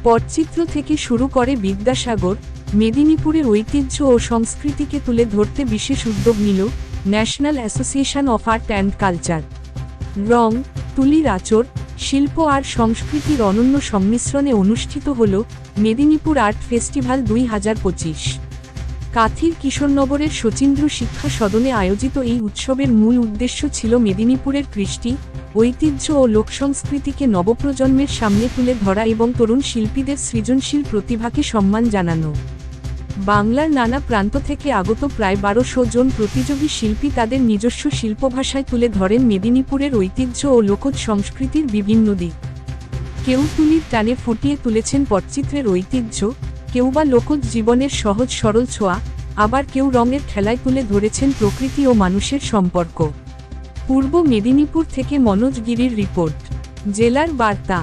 পটচিত্র থেকে শুরু করে বিদ্যাসাগর, মেদিনীপুরের ঐতিহ্য ও সংস্কৃতিকে তুলে ধরতে বিশেষ উদ্যোগ নিল national association of art and culture. রং, তুলির আঁচড়, শিল্প আর সংস্কৃতির অনন্য সংমিশ্রণে অনুষ্ঠিত হল মেদিনীপুর আর্ট ফেস্টিভ্যাল 2025। কাথির কিশোরনগরের শচীন্দ্র শিক্ষা সদনে আয়োজিত এই উৎসবের মূল উদ্দেশ্য ছিল মেদিনীপুরের কৃষ্টি, ঐতিহ্য ও লোকসংস্কৃতিকে নবপ্রজন্মের সামনে তুলে ধরা এবং তরুণ শিল্পীদের সৃজনশীল প্রতিভাকে সম্মান জানানো। বাংলার নানা প্রান্ত থেকে আগত প্রায় 1200 জন প্রতিযোগী শিল্পী তাদের নিজস্ব শিল্পভাষায় তুলে ধরেন মেদিনীপুরের ঐতিহ্য ও লোকজ সংস্কৃতির বিভিন্ন দিক। কেউ তুলির টানে ফুটিয়ে তুলেছেন পটচিত্রের ঐতিহ্য, কেউ বা লোকজ জীবনের সহজ সরল ছোঁয়া, আবার কেউ রঙের খেলায় তুলে ধরেছেন প্রকৃতি ও মানুষের সম্পর্ক। পূর্ব মেদিনীপুর থেকে মনোজ গিরির রিপোর্ট। জেলার বার্তা।